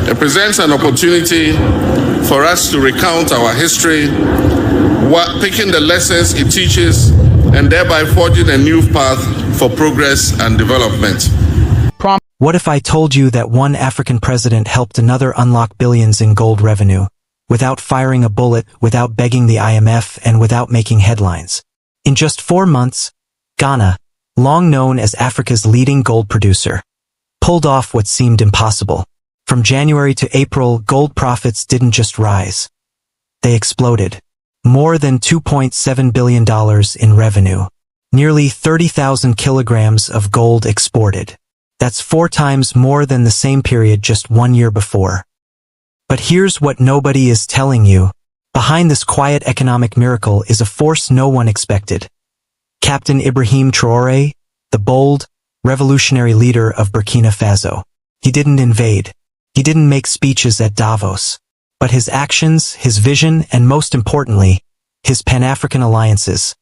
It presents an opportunity for us to recount our history, picking the lessons it teaches, and thereby forging a new path for progress and development. What if I told you that one African president helped another unlock billions in gold revenue, without firing a bullet, without begging the IMF, and without making headlines? In just 4 months, Ghana, long known as Africa's leading gold producer, pulled off what seemed impossible. From January to April, gold profits didn't just rise. They exploded. More than $2.7 billion in revenue. Nearly 30,000 kilograms of gold exported. That's 4 times more than the same period just 1 year before. But here's what nobody is telling you. Behind this quiet economic miracle is a force no one expected. Captain Ibrahim Traoré, the bold, revolutionary leader of Burkina Faso. He didn't invade. He didn't make speeches at Davos. But his actions, his vision, and most importantly, his Pan-African alliances,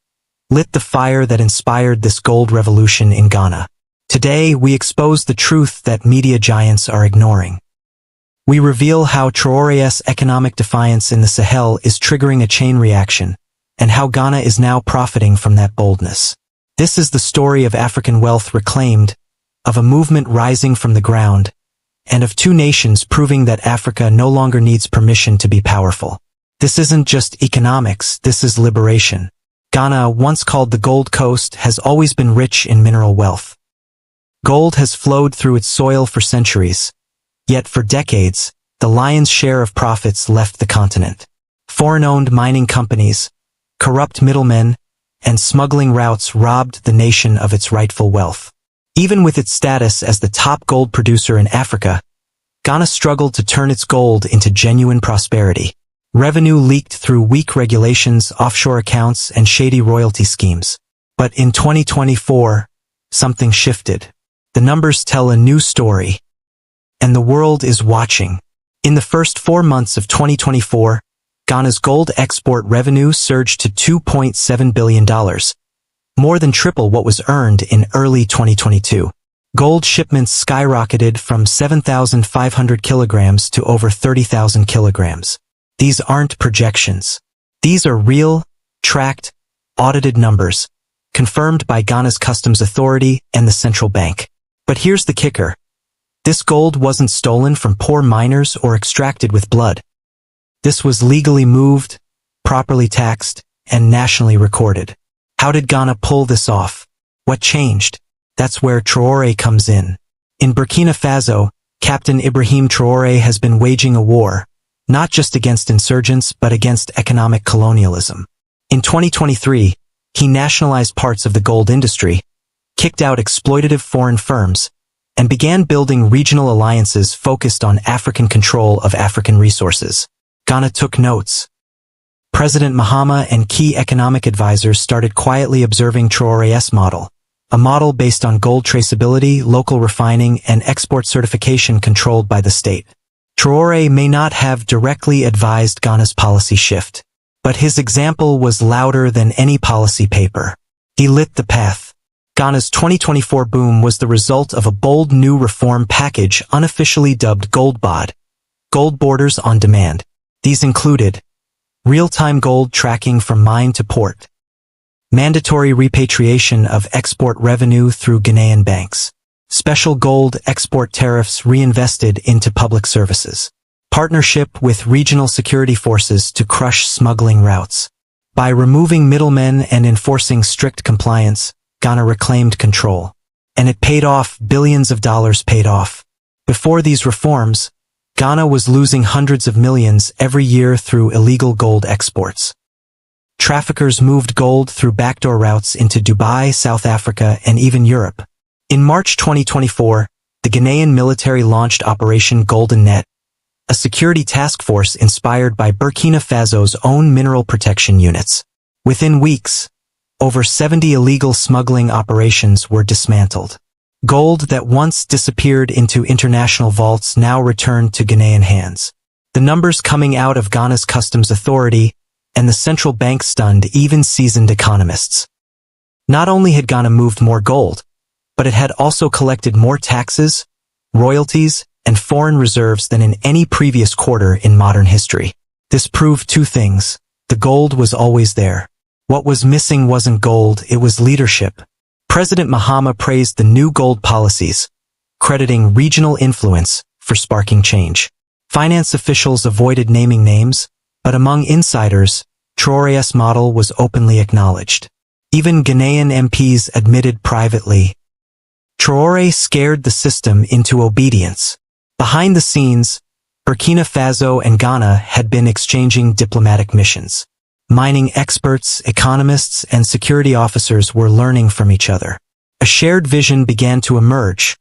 lit the fire that inspired this gold revolution in Ghana. Today, we expose the truth that media giants are ignoring. We reveal how Traoré's economic defiance in the Sahel is triggering a chain reaction, and how Ghana is now profiting from that boldness. This is the story of African wealth reclaimed, of a movement rising from the ground, and of 2 nations proving that Africa no longer needs permission to be powerful. This isn't just economics, this is liberation. Ghana, once called the Gold Coast, has always been rich in mineral wealth. Gold has flowed through its soil for centuries. Yet for decades, the lion's share of profits left the continent. Foreign-owned mining companies, corrupt middlemen, and smuggling routes robbed the nation of its rightful wealth. Even with its status as the top gold producer in Africa, Ghana struggled to turn its gold into genuine prosperity. Revenue leaked through weak regulations, offshore accounts, and shady royalty schemes. But in 2024, something shifted. The numbers tell a new story. And the world is watching. In the first 4 months of 2024, Ghana's gold export revenue surged to $2.7 billion, more than triple what was earned in early 2022. Gold shipments skyrocketed from 7,500 kilograms to over 30,000 kilograms. These aren't projections. These are real, tracked, audited numbers, confirmed by Ghana's Customs Authority and the central bank. But here's the kicker. This gold wasn't stolen from poor miners or extracted with blood. This was legally moved, properly taxed, and nationally recorded. How did Ghana pull this off? What changed? That's where Traoré comes in. In Burkina Faso, Captain Ibrahim Traoré has been waging a war, not just against insurgents but against economic colonialism. In 2023, he nationalized parts of the gold industry, kicked out exploitative foreign firms, and began building regional alliances focused on African control of African resources. Ghana took notes. President Mahama and key economic advisors started quietly observing Traoré's model, a model based on gold traceability, local refining, and export certification controlled by the state. Traoré may not have directly advised Ghana's policy shift, but his example was louder than any policy paper. He lit the path. Ghana's 2024 boom was the result of a bold new reform package unofficially dubbed Gold Bod, Gold Borders on Demand. These included real-time gold tracking from mine to port, mandatory repatriation of export revenue through Ghanaian banks, special gold export tariffs reinvested into public services, partnership with regional security forces to crush smuggling routes. By removing middlemen and enforcing strict compliance, Ghana reclaimed control. And it paid off. Billions of dollars paid off. Before these reforms, Ghana was losing hundreds of millions every year through illegal gold exports. Traffickers moved gold through backdoor routes into Dubai, South Africa, and even Europe. In March 2024, the Ghanaian military launched Operation Golden Net, a security task force inspired by Burkina Faso's own mineral protection units. Within weeks, over 70 illegal smuggling operations were dismantled. Gold that once disappeared into international vaults now returned to Ghanaian hands. The numbers coming out of Ghana's Customs Authority and the central bank stunned even seasoned economists. Not only had Ghana moved more gold, but it had also collected more taxes, royalties, and foreign reserves than in any previous quarter in modern history. This proved two things. The gold was always there. What was missing wasn't gold, it was leadership. President Mahama praised the new gold policies, crediting regional influence for sparking change. Finance officials avoided naming names, but among insiders, Traoré's model was openly acknowledged. Even Ghanaian MPs admitted privately. Traoré scared the system into obedience. Behind the scenes, Burkina Faso and Ghana had been exchanging diplomatic missions. Mining experts, economists, and security officers were learning from each other. A shared vision began to emerge: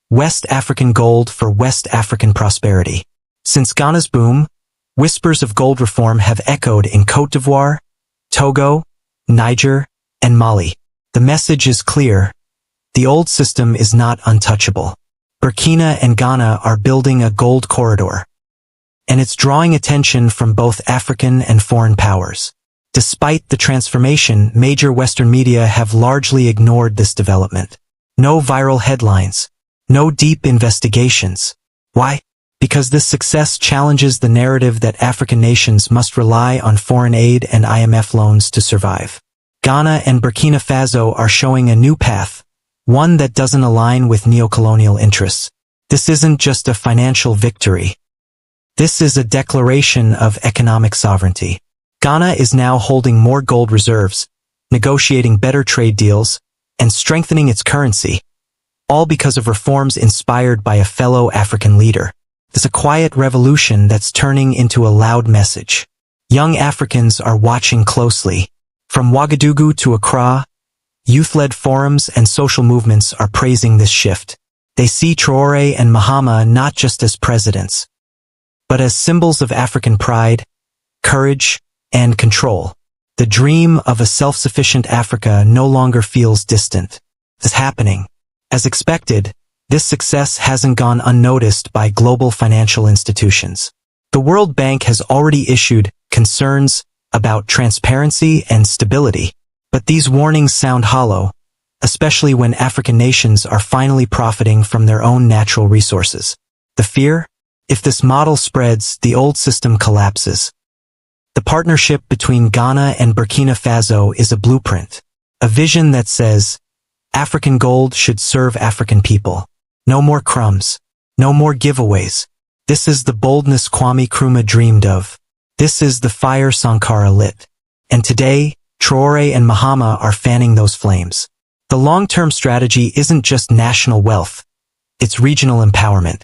West African gold for West African prosperity. Since Ghana's boom, whispers of gold reform have echoed in Côte d'Ivoire, Togo, Niger, and Mali. The message is clear. The old system is not untouchable. Burkina and Ghana are building a gold corridor, and it's drawing attention from both African and foreign powers. Despite the transformation, major Western media have largely ignored this development. No viral headlines. No deep investigations. Why? Because this success challenges the narrative that African nations must rely on foreign aid and IMF loans to survive. Ghana and Burkina Faso are showing a new path, one that doesn't align with neocolonial interests. This isn't just a financial victory. This is a declaration of economic sovereignty. Ghana is now holding more gold reserves, negotiating better trade deals, and strengthening its currency, all because of reforms inspired by a fellow African leader. It's a quiet revolution that's turning into a loud message. Young Africans are watching closely. From Ouagadougou to Accra, youth-led forums and social movements are praising this shift. They see Traoré and Mahama not just as presidents, but as symbols of African pride, courage, and control. The dream of a self-sufficient Africa no longer feels distant. It's happening. As expected, this success hasn't gone unnoticed by global financial institutions. The World Bank has already issued concerns about transparency and stability, but these warnings sound hollow, especially when African nations are finally profiting from their own natural resources. The fear? If this model spreads, the old system collapses. The partnership between Ghana and Burkina Faso is a blueprint, a vision that says, African gold should serve African people. No more crumbs. No more giveaways. This is the boldness Kwame Nkrumah dreamed of. This is the fire Sankara lit. And today, Traoré and Mahama are fanning those flames. The long-term strategy isn't just national wealth. It's regional empowerment.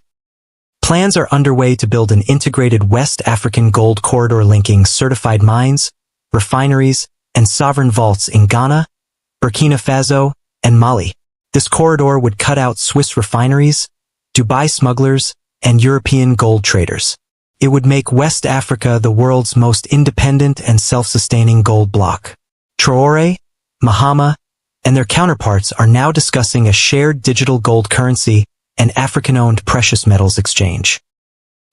Plans are underway to build an integrated West African gold corridor linking certified mines, refineries, and sovereign vaults in Ghana, Burkina Faso, and Mali. This corridor would cut out Swiss refineries, Dubai smugglers, and European gold traders. It would make West Africa the world's most independent and self-sustaining gold bloc. Traoré, Mahama, and their counterparts are now discussing a shared digital gold currency and African-owned precious metals exchange.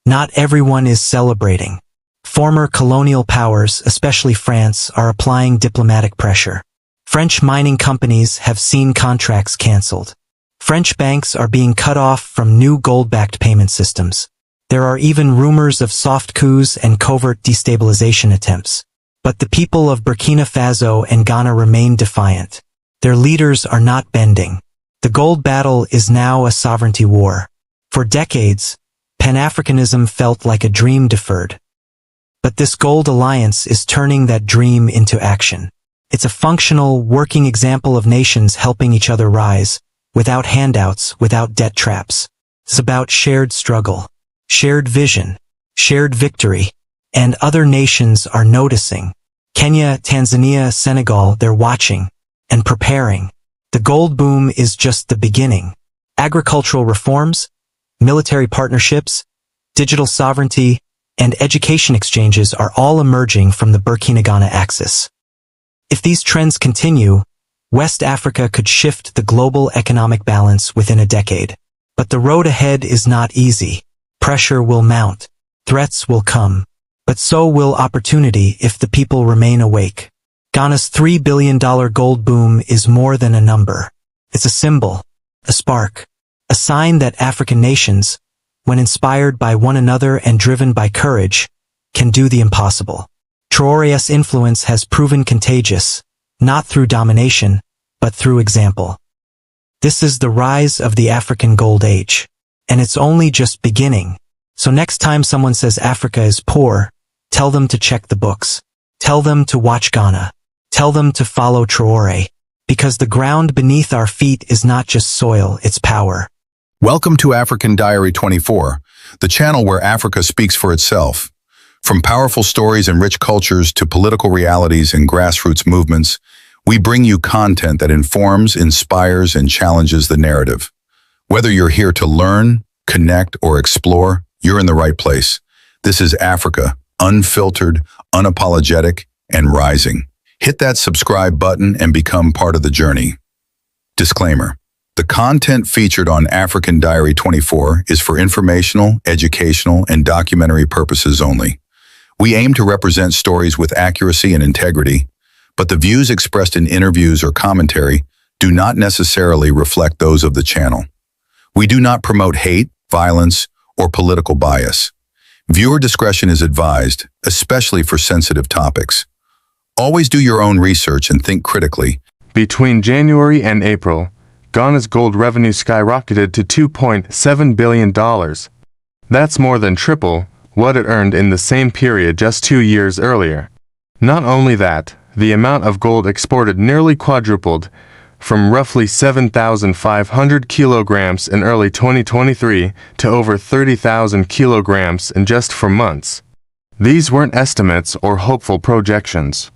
Not everyone is celebrating. Former colonial powers, especially France, are applying diplomatic pressure. French mining companies have seen contracts cancelled. French banks are being cut off from new gold-backed payment systems. There are even rumors of soft coups and covert destabilization attempts. But the people of Burkina Faso and Ghana remain defiant. Their leaders are not bending. The gold battle is now a sovereignty war. For decades, Pan-Africanism felt like a dream deferred. But this gold alliance is turning that dream into action. It's a functional, working example of nations helping each other rise, without handouts, without debt traps. It's about shared struggle, shared vision, shared victory, and other nations are noticing. Kenya, Tanzania, Senegal, they're watching and preparing. The gold boom is just the beginning. Agricultural reforms, military partnerships, digital sovereignty, and education exchanges are all emerging from the Burkina-Ghana axis. If these trends continue, West Africa could shift the global economic balance within a decade. But the road ahead is not easy. Pressure will mount. Threats will come. But so will opportunity if the people remain awake. Ghana's $3 billion gold boom is more than a number. It's a symbol, a spark, a sign that African nations, when inspired by one another and driven by courage, can do the impossible. Traoré's influence has proven contagious, not through domination, but through example. This is the rise of the African gold age. And it's only just beginning. So next time someone says Africa is poor, tell them to check the books. Tell them to watch Ghana. Tell them to follow Traoré. Because the ground beneath our feet is not just soil, it's power. Welcome to African Diary 24, the channel where Africa speaks for itself. From powerful stories and rich cultures to political realities and grassroots movements, we bring you content that informs, inspires, and challenges the narrative. Whether you're here to learn, connect, or explore, you're in the right place. This is Africa, unfiltered, unapologetic, and rising. Hit that subscribe button and become part of the journey. Disclaimer: the content featured on African Diary 24 is for informational, educational, and documentary purposes only. We aim to represent stories with accuracy and integrity, but the views expressed in interviews or commentary do not necessarily reflect those of the channel. We do not promote hate, violence, or political bias. Viewer discretion is advised, especially for sensitive topics. Always do your own research and think critically. Between January and April, Ghana's gold revenue skyrocketed to $2.7 billion. That's more than triple what it earned in the same period just 2 years earlier. Not only that, the amount of gold exported nearly quadrupled, from roughly 7,500 kilograms in early 2023 to over 30,000 kilograms in just 4 months. These weren't estimates or hopeful projections.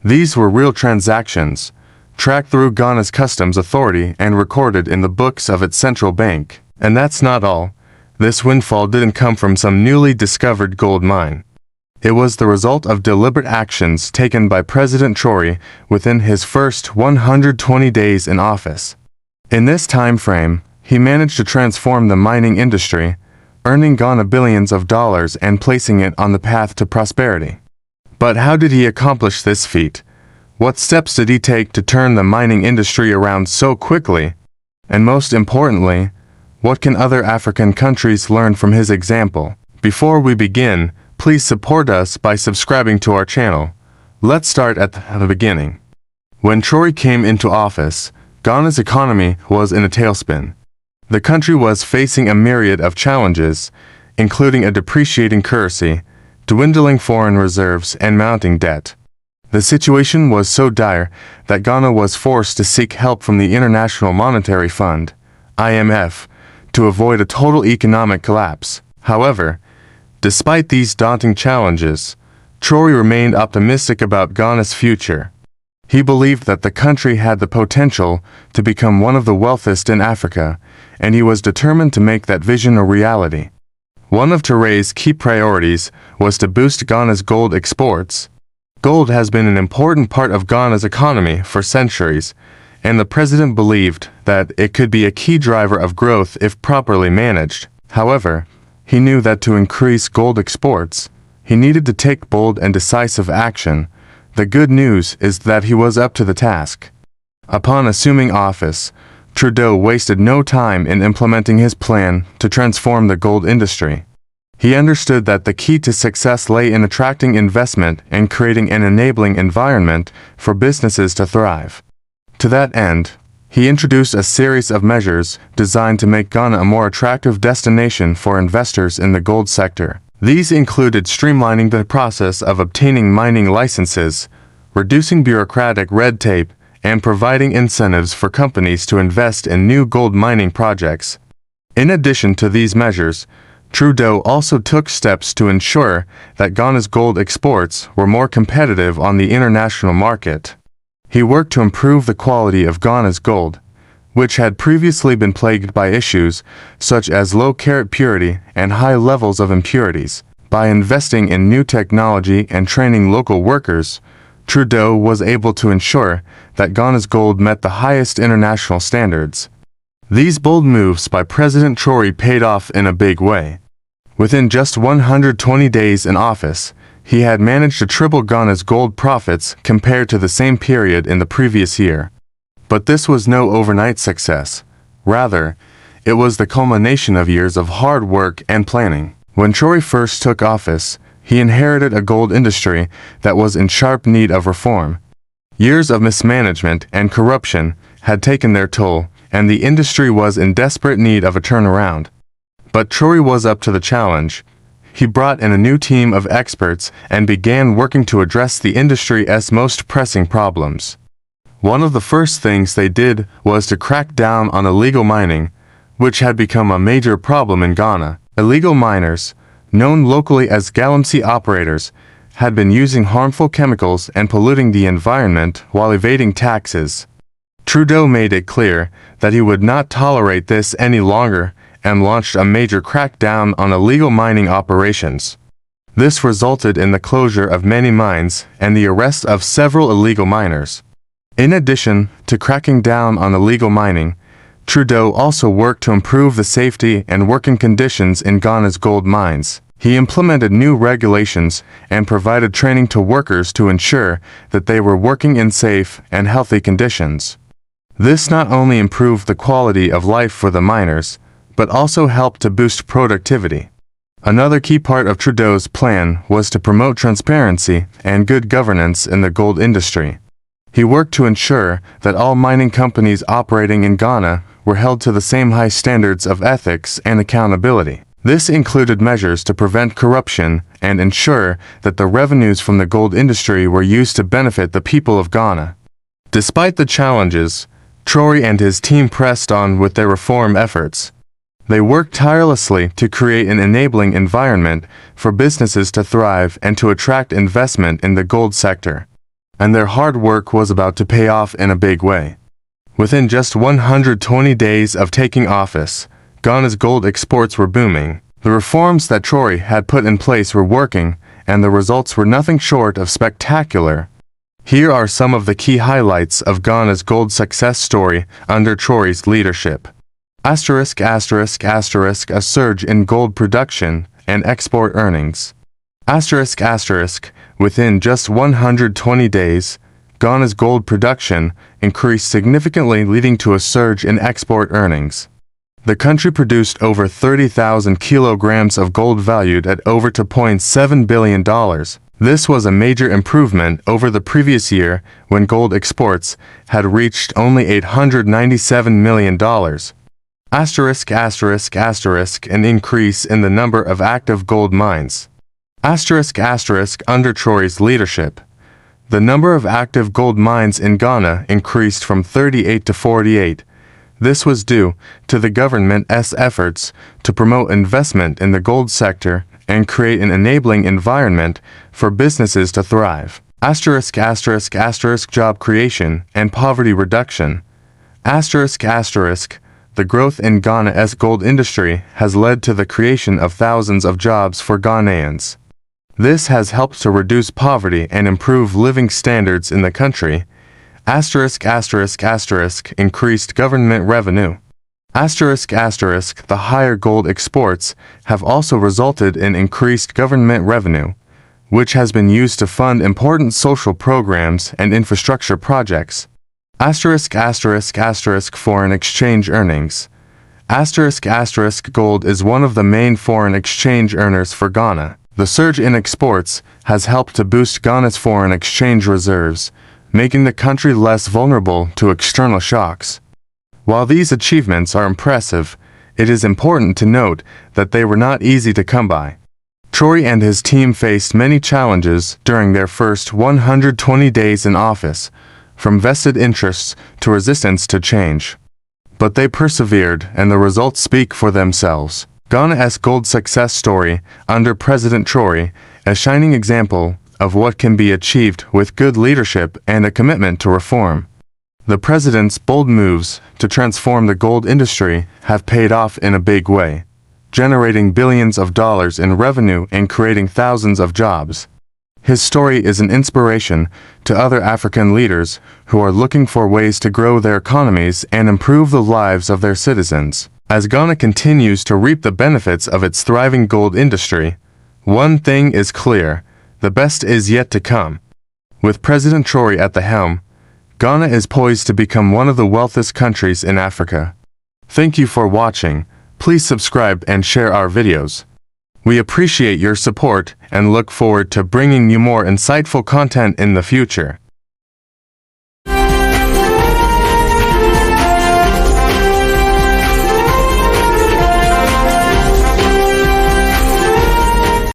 These were real transactions, tracked through Ghana's customs authority and recorded in the books of its central bank. And that's not all. This windfall didn't come from some newly discovered gold mine. It was the result of deliberate actions taken by President Traoré within his first 120 days in office. In this time frame, he managed to transform the mining industry, earning Ghana billions of dollars and placing it on the path to prosperity. But how did he accomplish this feat? What steps did he take to turn the mining industry around so quickly? And most importantly, what can other African countries learn from his example? Before we begin, please support us by subscribing to our channel. Let's start at the beginning. When Traoré came into office, Ghana's economy was in a tailspin. The country was facing a myriad of challenges, including a depreciating currency, dwindling foreign reserves, and mounting debt. The situation was so dire that Ghana was forced to seek help from the International Monetary Fund, IMF, to avoid a total economic collapse. However, despite these daunting challenges, Traoré remained optimistic about Ghana's future. He believed that the country had the potential to become one of the wealthiest in Africa, and he was determined to make that vision a reality. One of Traoré's key priorities was to boost Ghana's gold exports. Gold has been an important part of Ghana's economy for centuries, and the president believed that it could be a key driver of growth if properly managed. However, he knew that to increase gold exports, he needed to take bold and decisive action. The good news is that he was up to the task. Upon assuming office, Trudeau wasted no time in implementing his plan to transform the gold industry. He understood that the key to success lay in attracting investment and creating an enabling environment for businesses to thrive. To that end, he introduced a series of measures designed to make Ghana a more attractive destination for investors in the gold sector. These included streamlining the process of obtaining mining licenses, reducing bureaucratic red tape, and providing incentives for companies to invest in new gold mining projects. In addition to these measures, Trudeau also took steps to ensure that Ghana's gold exports were more competitive on the international market. He worked to improve the quality of Ghana's gold, which had previously been plagued by issues such as low carat purity and high levels of impurities. By investing in new technology and training local workers, Trudeau was able to ensure that Ghana's gold met the highest international standards. These bold moves by President Traoré paid off in a big way. Within just 120 days in office, he had managed to triple Ghana's gold profits compared to the same period in the previous year. But this was no overnight success. Rather, It was the culmination of years of hard work and planning. When Traoré first took office, he inherited a gold industry that was in sharp need of reform. Years of mismanagement and corruption had taken their toll, and the industry was in desperate need of a turnaround. But Traoré was up to the challenge. He brought in a new team of experts and began working to address the industry's most pressing problems. One of the first things they did was to crack down on illegal mining, which had become a major problem in Ghana. Illegal miners, known locally as galamsey operators, had been using harmful chemicals and polluting the environment while evading taxes. Trudeau made it clear that he would not tolerate this any longer and launched a major crackdown on illegal mining operations. This resulted in the closure of many mines and the arrest of several illegal miners. In addition to cracking down on illegal mining, Trudeau also worked to improve the safety and working conditions in Ghana's gold mines. He implemented new regulations and provided training to workers to ensure that they were working in safe and healthy conditions. This not only improved the quality of life for the miners, but also helped to boost productivity. Another key part of Trudeau's plan was to promote transparency and good governance in the gold industry. He worked to ensure that all mining companies operating in Ghana were held to the same high standards of ethics and accountability. This included measures to prevent corruption and ensure that the revenues from the gold industry were used to benefit the people of Ghana. Despite the challenges, Traoré and his team pressed on with their reform efforts. They worked tirelessly to create an enabling environment for businesses to thrive and to attract investment in the gold sector. And their hard work was about to pay off in a big way. Within just 120 days of taking office, Ghana's gold exports were booming. The reforms that Traoré had put in place were working, and the results were nothing short of spectacular. Here are some of the key highlights of Ghana's gold success story under Traoré's leadership. A surge in gold production and export earnings. Within just 120 days, Ghana's gold production increased significantly, leading to a surge in export earnings. The country produced over 30,000 kilograms of gold valued at over $2.7 billion. This was a major improvement over the previous year when gold exports had reached only $897 million. An increase in the number of active gold mines. Under Traoré's leadership, the number of active gold mines in Ghana increased from 38 to 48. This was due to the government's efforts to promote investment in the gold sector and create an enabling environment for businesses to thrive. Job creation and poverty reduction. The growth in Ghana's gold industry has led to the creation of thousands of jobs for Ghanaians. This has helped to reduce poverty and improve living standards in the country. Increased government revenue. The higher gold exports have also resulted in increased government revenue, which has been used to fund important social programs and infrastructure projects. Foreign exchange earnings. Gold is one of the main foreign exchange earners for Ghana. The surge in exports has helped to boost Ghana's foreign exchange reserves, making the country less vulnerable to external shocks. While these achievements are impressive, it is important to note that they were not easy to come by. Traoré and his team faced many challenges during their first 120 days in office, from vested interests to resistance to change. But they persevered, and the results speak for themselves. Ghana's gold success story under President Traoré, a shining example of what can be achieved with good leadership and a commitment to reform. The president's bold moves to transform the gold industry have paid off in a big way, generating billions of dollars in revenue and creating thousands of jobs. His story is an inspiration to other African leaders who are looking for ways to grow their economies and improve the lives of their citizens. As Ghana continues to reap the benefits of its thriving gold industry, one thing is clear: the best is yet to come. With President Traoré at the helm, Ghana is poised to become one of the wealthiest countries in Africa. Thank you for watching. Please subscribe and share our videos. We appreciate your support and look forward to bringing you more insightful content in the future.